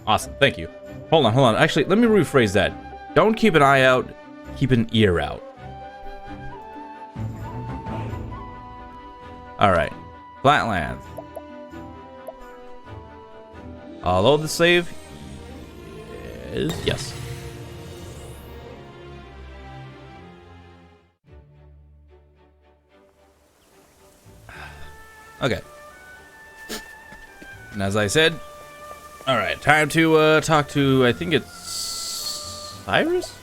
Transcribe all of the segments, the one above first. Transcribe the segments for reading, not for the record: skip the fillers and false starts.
Awesome, thank you. Hold on. Actually, let me rephrase that. Don't keep an eye out, keep an ear out. Alright. Flatlands. Load the save. Yes. Okay. And as I said, alright, time to talk to, I think it's Cyrus?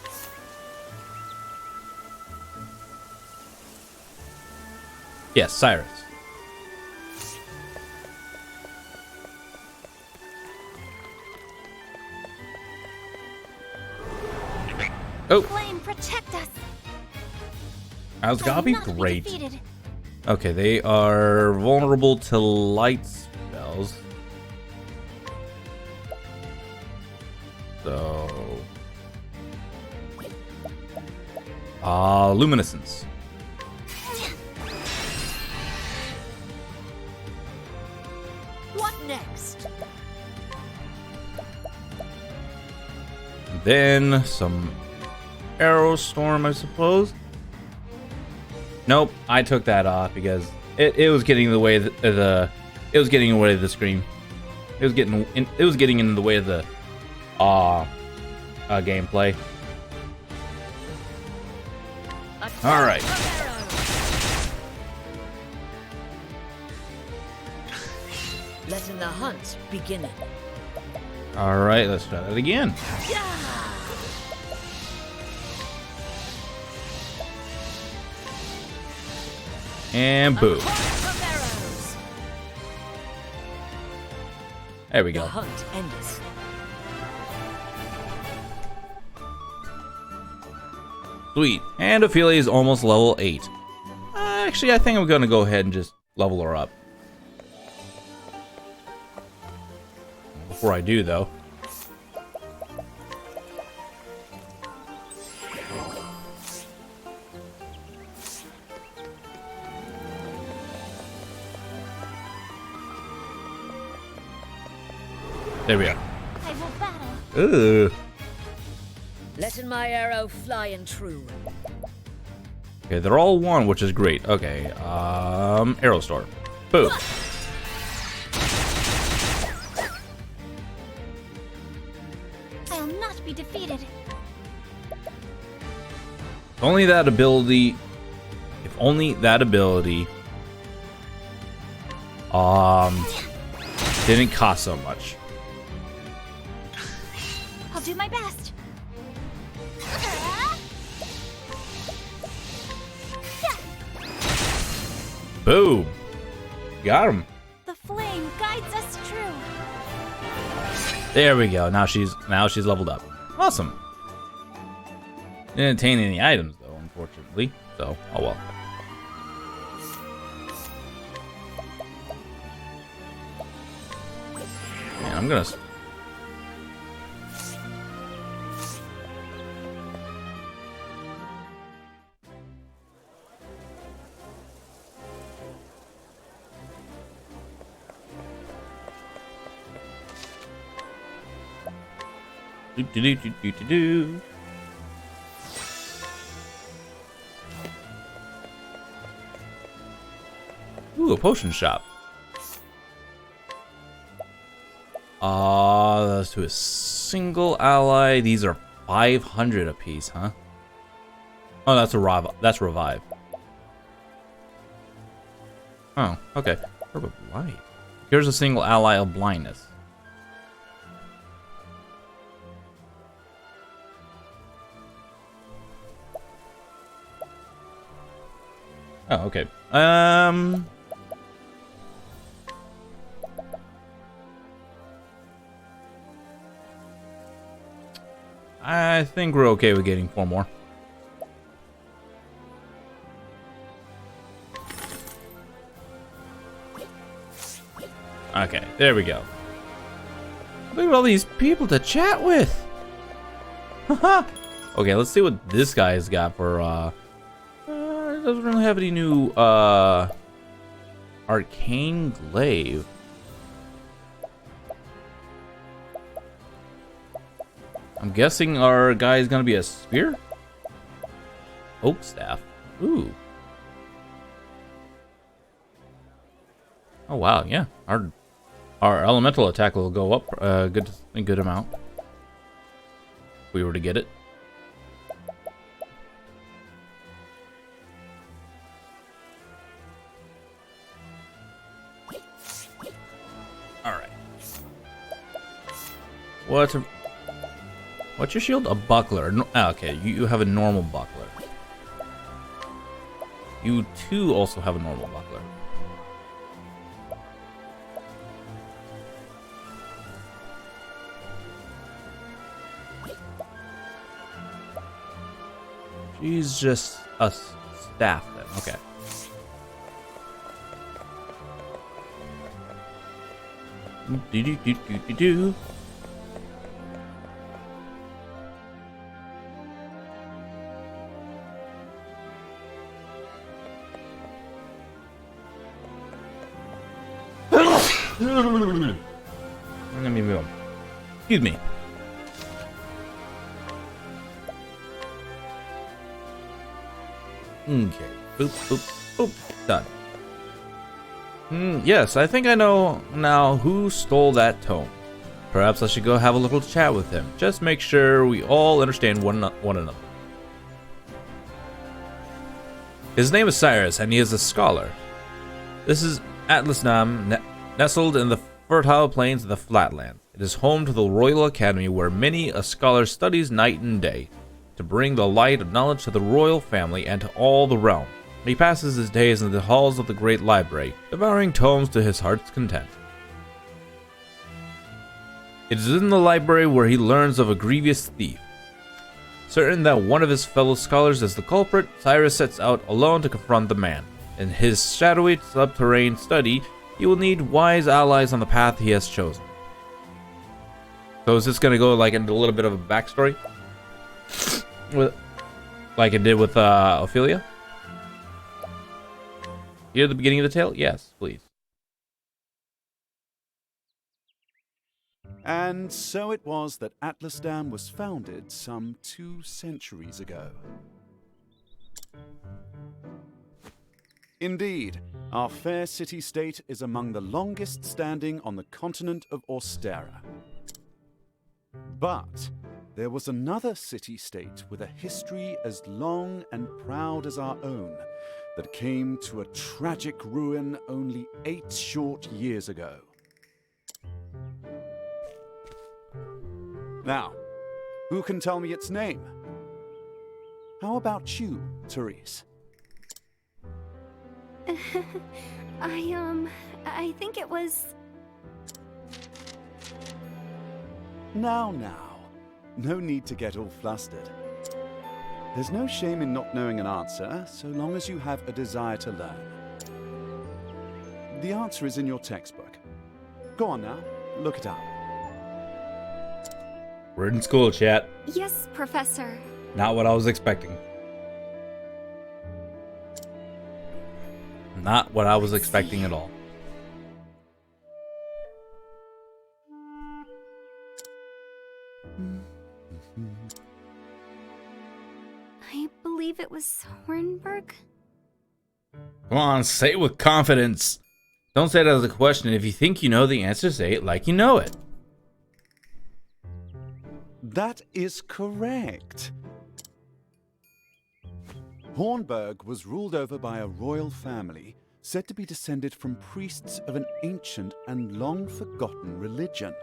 Yes, Cyrus. Oh. Flame, protect us. How's the copy? Great. Okay, they are vulnerable to light spells. So, luminescence. What next? Then some arrow storm, I suppose. Nope, I took that off because it was getting in the way of the it was getting in the way of the screen. It was getting in the way of the gameplay. All right. Letting the hunt begin. All right, let's try that again. And boom. There we go. The hunt ends. Sweet. And Ophelia is almost level 8. Actually, I think I'm going to go ahead and just level her up. Before I do, though. There we are. I will battle. Ooh. Letting my arrow fly and true. Okay, they're all one, which is great. Okay, arrow storm. Boom. I'll not be defeated. If only that ability. If only that ability. Didn't cost so much. I'll do my best. Boom. Got him. The flame guides us true. There we go. Now she's leveled up. Awesome. Didn't attain any items though, unfortunately. So, oh well. Man, I'm gonna. Do. Ooh, a potion shop. That's to a single ally. These are 500 apiece, huh? Oh, that's that's revive. Oh, okay. Herb of light. Here's a single ally of blindness. Oh, okay. I think we're okay with getting 4 more. Okay, there we go. Look at all these people to chat with. Haha. Okay, let's see what this guy's got for it doesn't really have any new arcane glaive. I'm guessing our guy is gonna be a spear? Oak staff. Ooh. Oh wow, yeah. Our elemental attack will go up a good amount. If we were to get it. Alright. What's your shield? A buckler. No, okay, you have a normal buckler. You too also have a normal buckler. She's just a staff then. Okay. Do. Let me move. Excuse me. Okay. Boop, boop, boop. Done. Yes, I think I know now who stole that tome. Perhaps I should go have a little chat with him. Just make sure we all understand one another. His name is Cyrus, and he is a scholar. This is Atlasnam, nestled in the fertile plains of the Flatlands. It is home to the Royal Academy, where many a scholar studies night and day, to bring the light of knowledge to the royal family and to all the realm. He passes his days in the halls of the great library, devouring tomes to his heart's content. It is in the library where he learns of a grievous thief. Certain that one of his fellow scholars is the culprit, Cyrus sets out alone to confront the man. In his shadowy subterranean study, he will need wise allies on the path he has chosen. So is this going to go like into a little bit of a backstory? Like it did with Ophelia? Hear the beginning of the tale? Yes, please. And so it was that Atlasdam was founded some 2 centuries ago. Indeed, our fair city-state is among the longest standing on the continent of Austera. But there was another city-state with a history as long and proud as our own that came to a tragic ruin only 8 short years ago. Now, who can tell me its name? How about you, Therese? I think it was... Now. No need to get all flustered. There's no shame in not knowing an answer, so long as you have a desire to learn. The answer is in your textbook. Go on now, look it up. We're in school, chat. Yes, Professor. Not what I was expecting. Not what I was expecting at all. I believe it was Hornburg. Come on, say it with confidence. Don't say it as a question. If you think you know the answer, say it like you know it. That is correct. Hornburg was ruled over by a royal family said to be descended from priests of an ancient and long-forgotten religion.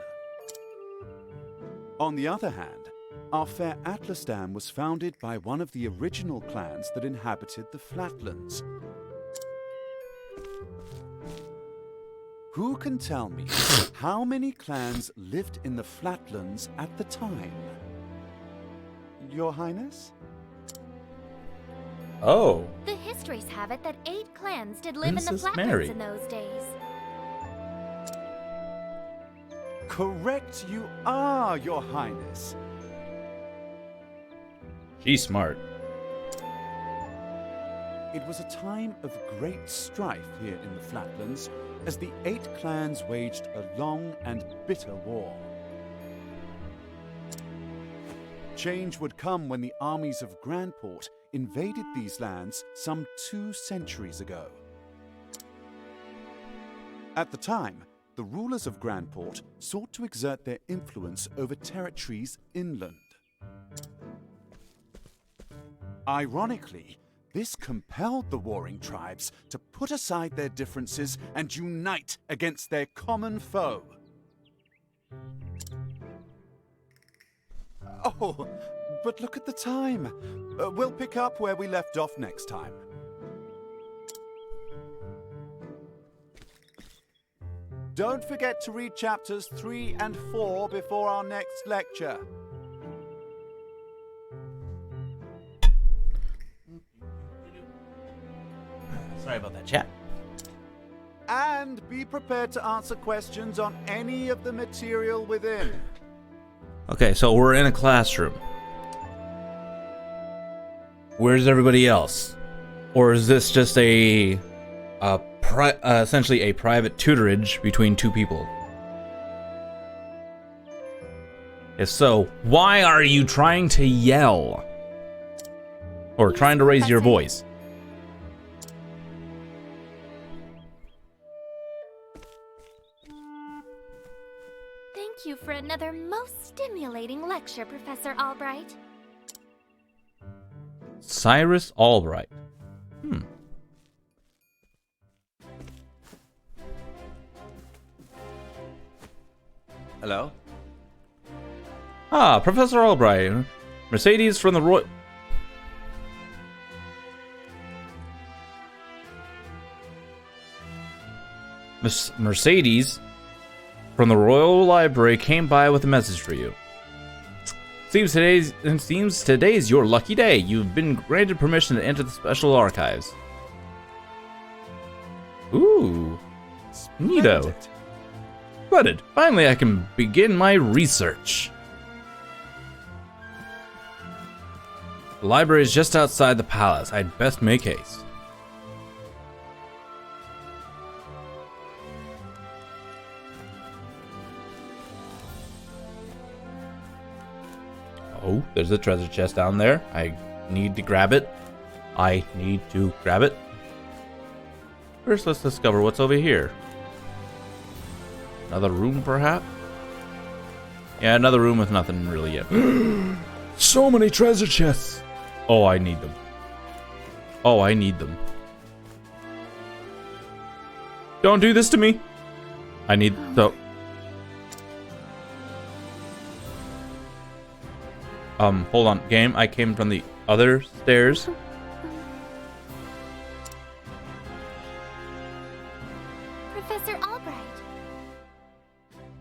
On the other hand, our fair Atlasdam was founded by one of the original clans that inhabited the Flatlands. Who can tell me how many clans lived in the Flatlands at the time? Your Highness? Oh. The histories have it that 8 clans did live Princess in the Flatlands Mary. in those days. Correct you are, Your Highness. She's smart. It was a time of great strife here in the Flatlands as the 8 clans waged a long and bitter war. Change would come when the armies of Grandport invaded these lands some 2 centuries ago. At the time, the rulers of Grandport sought to exert their influence over territories inland. Ironically, this compelled the warring tribes to put aside their differences and unite against their common foe. Oh, but look at the time. We'll pick up where we left off next time. Don't forget to read chapters 3 and 4 before our next lecture. Sorry about that, chat. And be prepared to answer questions on any of the material within. Okay, so we're in a classroom. Where's everybody else? Or is this just essentially a private tutorage between 2 people? If so, why are you trying to yell? Or trying to raise your voice? Thank you for another most stimulating lecture, Professor Albright. Cyrus Albright. Hello? Ah, Professor Albright. Mercedes from the Mercedes from the Royal Library came by with a message for you. Seems today's your lucky day. You've been granted permission to enter the special archives. Ooh, neato. Splendid. Finally, I can begin my research. The library is just outside the palace. I'd best make haste. Oh, there's a treasure chest down there. I need to grab it. First, let's discover what's over here. Another room, perhaps? Yeah, another room with nothing really yet. So many treasure chests! Oh, I need them. Don't do this to me! I need the... hold on, game. I came from the other stairs. Professor Albright.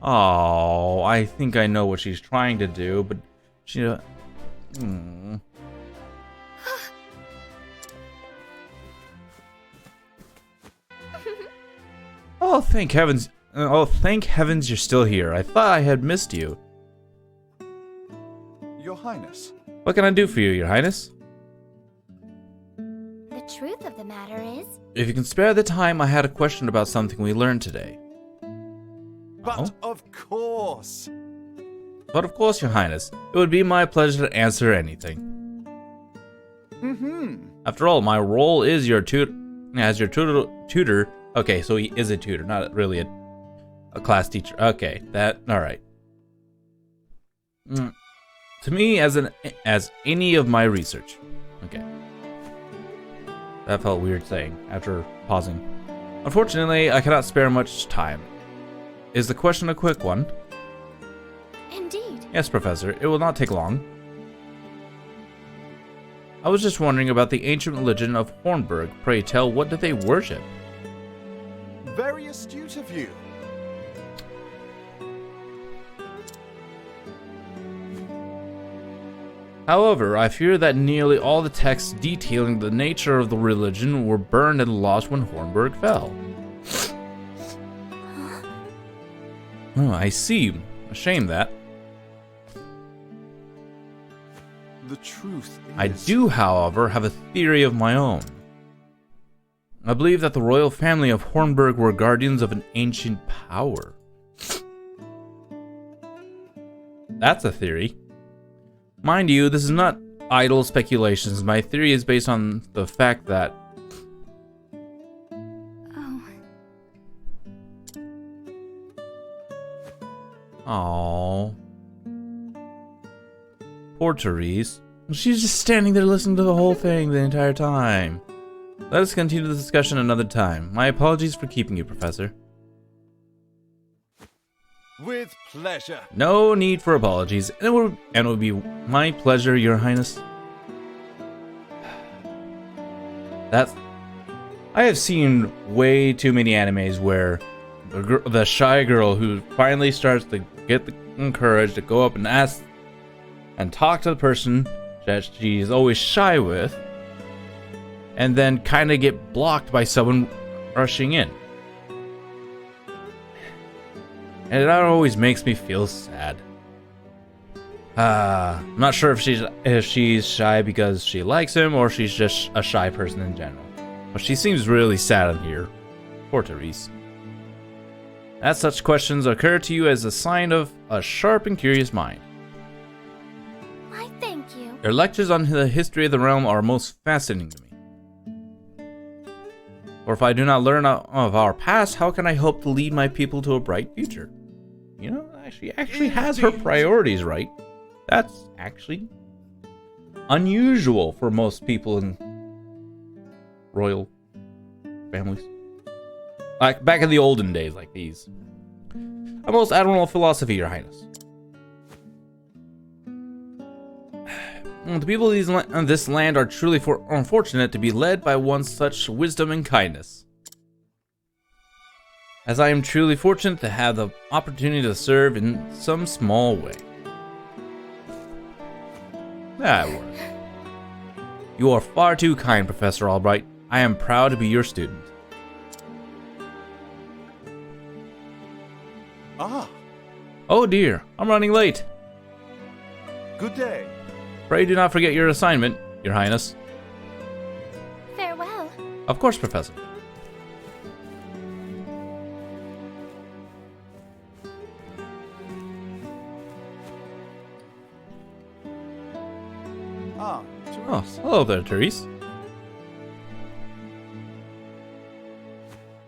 Oh, I think I know what she's trying to do, but she... Oh, thank heavens. Oh, thank heavens you're still here. I thought I had missed you. Your Highness. What can I do for you, Your Highness? The truth of the matter is... If you can spare the time, I had a question about something we learned today. But of course. But of course, Your Highness. It would be my pleasure to answer anything. After all, my role is your tutor. Okay, so he is a tutor, not really a class teacher. Okay, alright. To me, as any of my research. Okay. That felt weird saying after pausing. Unfortunately, I cannot spare much time. Is the question a quick one? Indeed. Yes, Professor. It will not take long. I was just wondering about the ancient religion of Hornburg. Pray tell, what do they worship? Very astute of you. However, I fear that nearly all the texts detailing the nature of the religion were burned and lost when Hornburg fell. Oh, I see. A shame that. The truth is... I do, however, have a theory of my own. I believe that the royal family of Hornburg were guardians of an ancient power. That's a theory. Mind you, this is not idle speculations. My theory is based on the fact that... Oh. Aww. Poor Therese. She's just standing there listening to the whole thing the entire time. Let us continue the discussion another time. My apologies for keeping you, Professor. With pleasure. No need for apologies. It would be my pleasure, Your Highness. I have seen way too many animes where the shy girl who finally starts to get the courage to go up and ask and talk to the person that she's always shy with, and then kind of get blocked by someone rushing in. And that always makes me feel sad. I'm not sure if she's shy because she likes him or she's just a shy person in general. But she seems really sad in here. Poor Therese. As such questions occur to you as a sign of a sharp and curious mind. Why, thank you. Your lectures on the history of the realm are most fascinating to me. Or if I do not learn of our past, how can I hope to lead my people to a bright future? You know, she actually has her priorities right. That's actually unusual for most people in royal families. Like back in the olden days like these. A most admirable philosophy, Your Highness. The people of this land are truly unfortunate to be led by one such wisdom and kindness. As I am truly fortunate to have the opportunity to serve in some small way. That works. You are far too kind, Professor Albright. I am proud to be your student. Ah, Oh dear, I'm running late. good day. Pray do not forget your assignment, Your Highness. Farewell. Of course, Professor. Ah, Oh, hello there, Therese.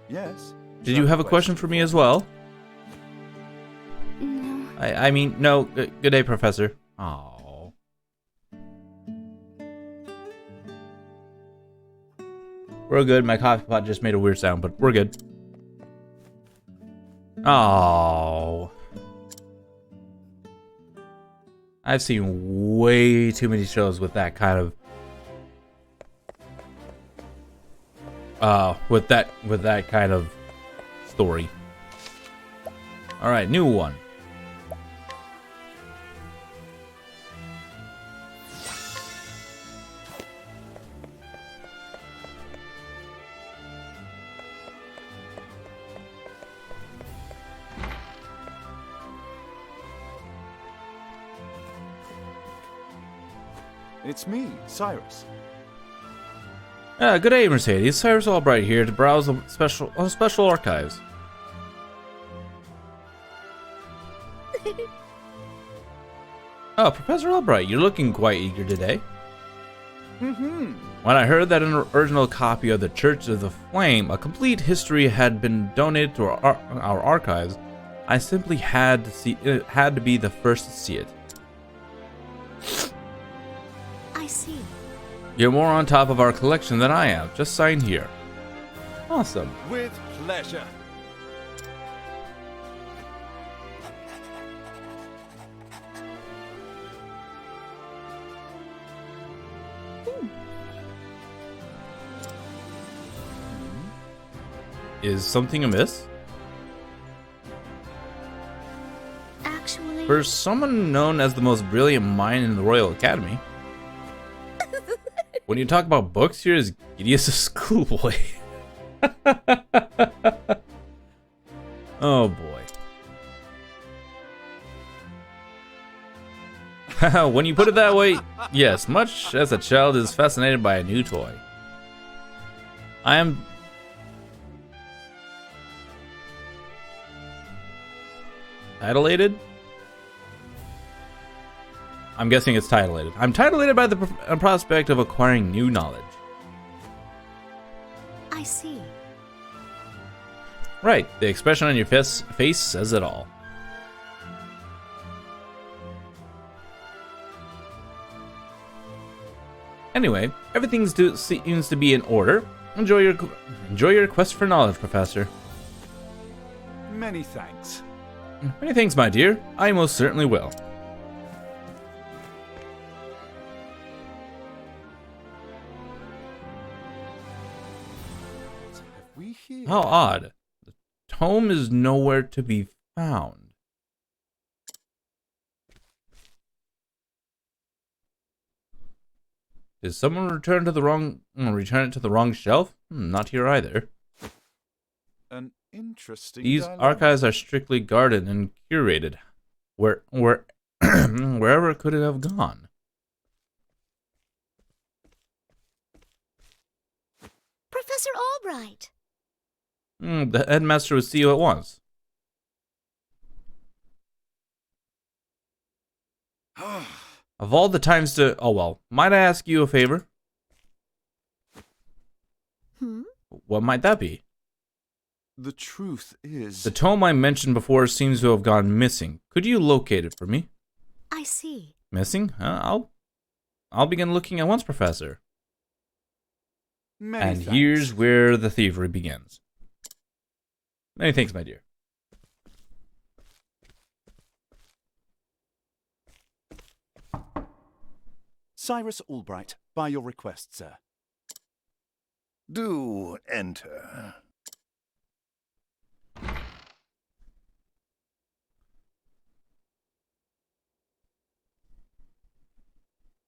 yes. Did you have a question for me as well? No. I mean, no. Good day, Professor. Oh. We're good. My coffee pot just made a weird sound, but we're good. Oh. I've seen way too many shows with that kind of with that kind of story. All right, new one. It's me, Cyrus. Good day, Mercedes. Cyrus Albright here to browse the special archives. Oh, Professor Albright, you're looking quite eager today. Mm-hmm. When I heard that an original copy of the Church of the Flame, a complete history, had been donated to our archives, I simply had to be the first to see it. I see. You're more on top of our collection than I am. Just sign here. Awesome. With pleasure. Is something amiss? Actually, For someone known as the most brilliant mind in the Royal Academy. When you talk about books, you're as giddy as a schoolboy. Oh boy. When you put it that way, yes, much as a child is fascinated by a new toy. I am... titillated? I'm guessing it's titillated. I'm titillated by the prospect of acquiring new knowledge. I see. Right, the expression on your face says it all. Anyway, everything seems to be in order. Enjoy your quest for knowledge, Professor. Many thanks. Many thanks, my dear. I most certainly will. What have we here? How odd. The tome is nowhere to be found. Did someone return it to the wrong shelf? Not here either. An interesting These dilemma. archives are strictly guarded and curated. Wherever could it have gone? Professor Albright! The headmaster will see you at once. Of all the times to... Oh well, might I ask you a favor? What might that be? The truth is... The tome I mentioned before seems to have gone missing. Could you locate it for me? I see. Missing? I'll begin looking at once, Professor. Many And thanks. here's where the thievery begins. Many thanks, my dear. Cyrus Albright, by your request, sir. Do enter.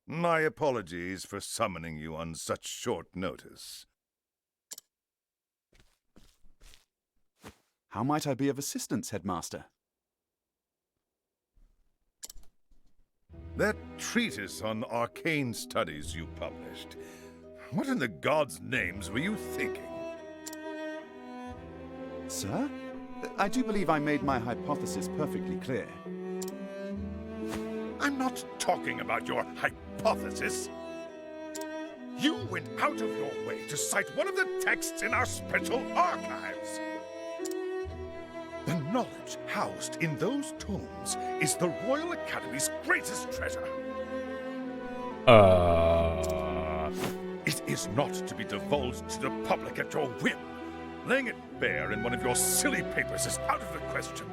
My apologies for summoning you on such short notice. How might I be of assistance, Headmaster? That treatise on arcane studies you published. What in the gods' names were you thinking? Sir? I do believe I made my hypothesis perfectly clear. I'm not talking about your hypothesis. You went out of your way to cite one of the texts in our special archives. The knowledge housed in those tomes is the Royal Academy's greatest treasure. It is not to be divulged to the public at your whim. Laying it bare in one of your silly papers is out of the question.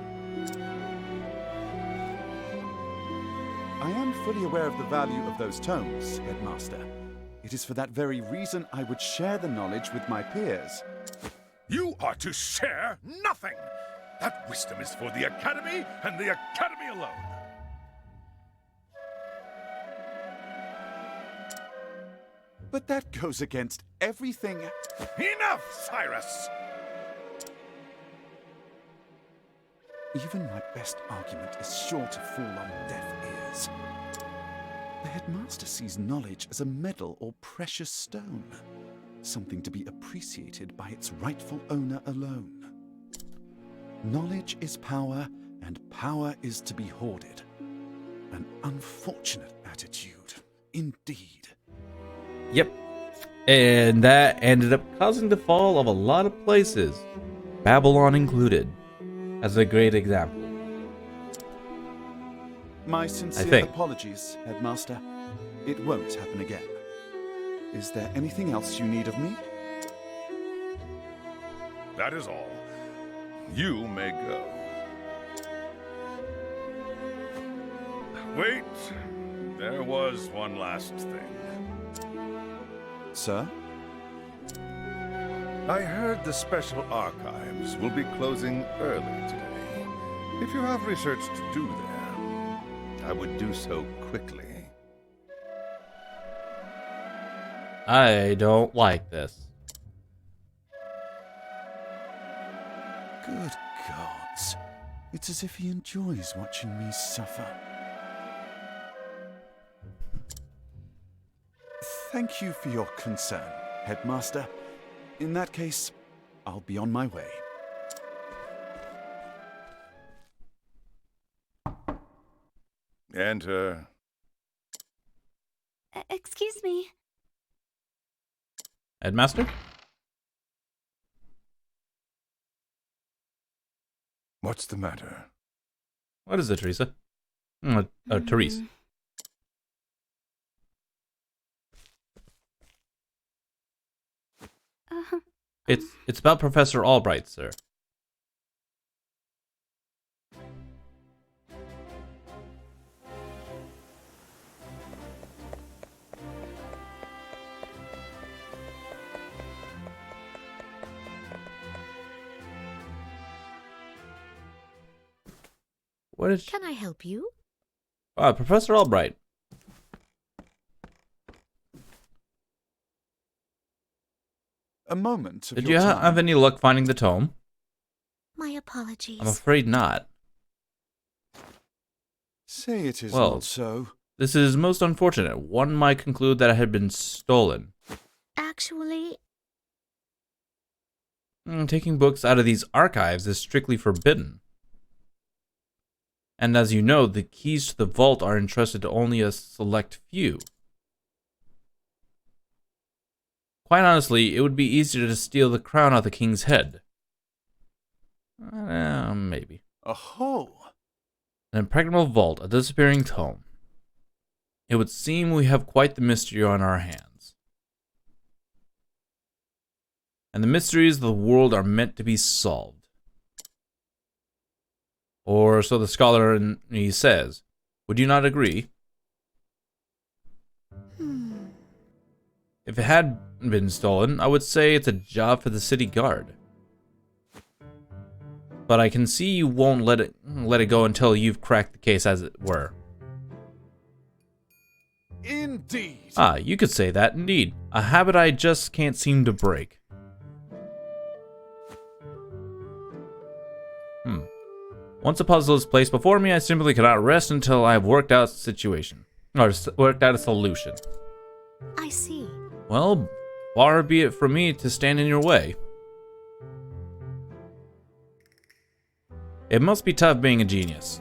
I am fully aware of the value of those tomes, Headmaster. It is for that very reason I would share the knowledge with my peers. You are to share nothing. That wisdom is for the Academy and the Academy alone. But that goes against everything... Enough, Cyrus! Even my best argument is sure to fall on deaf ears. The Headmaster sees knowledge as a medal or precious stone, something to be appreciated by its rightful owner alone. Knowledge is power, and power is to be hoarded. An unfortunate attitude, indeed. Yep. And that ended up causing the fall of a lot of places, Babylon included, as a great example. My sincere apologies, Headmaster. It won't happen again. Is there anything else you need of me? That is all. You may go. Wait, there was one last thing. Sir? I heard the special archives will be closing early today. If you have research to do there, I would do so quickly. I don't like this. Good gods. It's as if he enjoys watching me suffer. Thank you for your concern, Headmaster. In that case, I'll be on my way. Enter. Excuse me. Headmaster? What's the matter? What is it, Teresa? Therese. It's about Professor Albright, sir. What is... Can I help you? Professor Albright. A moment of Did your you time. have any luck finding the tome? My apologies. I'm afraid not. Say it is Well, not so. This is most unfortunate. One might conclude that it had been stolen. Actually, Taking books out of these archives is strictly forbidden. And as you know, the keys to the vault are entrusted to only a select few. Quite honestly, it would be easier to steal the crown off the king's head. Maybe. Oh, An impregnable vault, a disappearing tome. It would seem we have quite the mystery on our hands. And the mysteries of the world are meant to be solved. Or so the scholar in me says. Would you not agree? If it had been stolen, I would say it's a job for the city guard. But I can see you won't let it go until you've cracked the case, as it were. indeed. You could say that, indeed. A habit I just can't seem to break. Once a puzzle is placed before me, I simply cannot rest until I have worked out a situation. Or worked out a solution. I see. Well, far be it from me to stand in your way. It must be tough being a genius.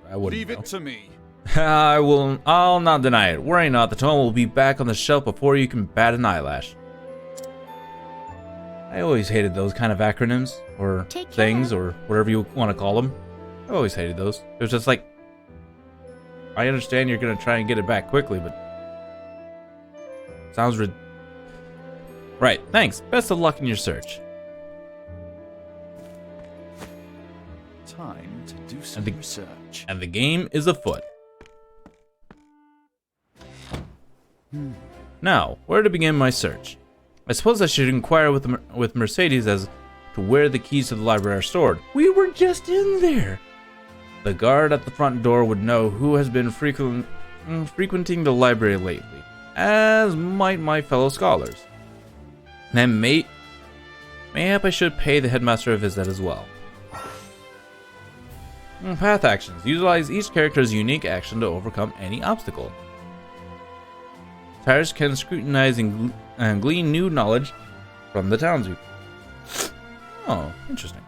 I wouldn't Leave know. it to me. I'll not deny it. Worry not, the tome will be back on the shelf before you can bat an eyelash. I always hated those kind of acronyms, or Take things, care. or whatever you want to call them. I always hated those. It was just like, I understand you're gonna try and get it back quickly, but sounds right. Thanks. Best of luck in your search. Time to do some research. And the game is afoot. Now, where to begin my search? I suppose I should inquire with Mercedes as to where the keys to the library are stored. We were just in there! The guard at the front door would know who has been frequenting the library lately, as might my fellow scholars. And mayhap I should pay the headmaster a visit as well. Path actions. Utilize each character's unique action to overcome any obstacle. Tires can scrutinize and glean new knowledge from the townspeople. Oh, interesting.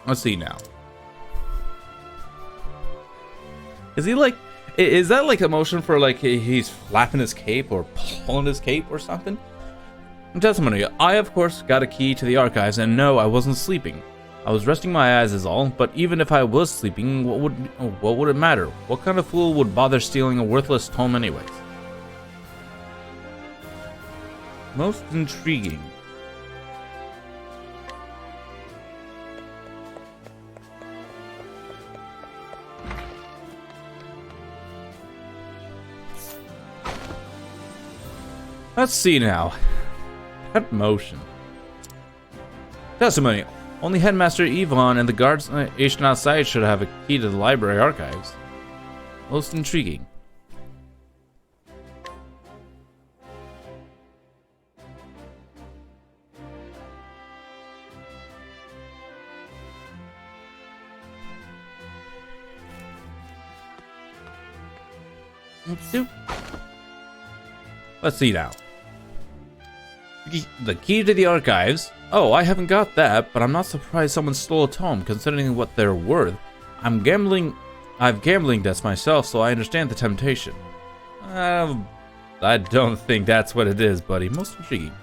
Let's see now. Is he like... Is that like a motion for like he's flapping his cape or pulling his cape or something? Testimony. I, of course, got a key to the archives, and no, I wasn't sleeping. I was resting my eyes is all, but even if I was sleeping, what would it matter? What kind of fool would bother stealing a worthless tome anyways? Most intriguing. Let's see now. That motion. Testimony. Only Headmaster Yvonne and the guards stationed outside should have a key to the library archives. Most intriguing. Let's see now. The key to the archives. Oh, I haven't got that, but I'm not surprised someone stole a tome, considering what they're worth. I'm gambling. I've gambling debts myself, so I understand the temptation. I don't think that's what it is, buddy. Most intriguing.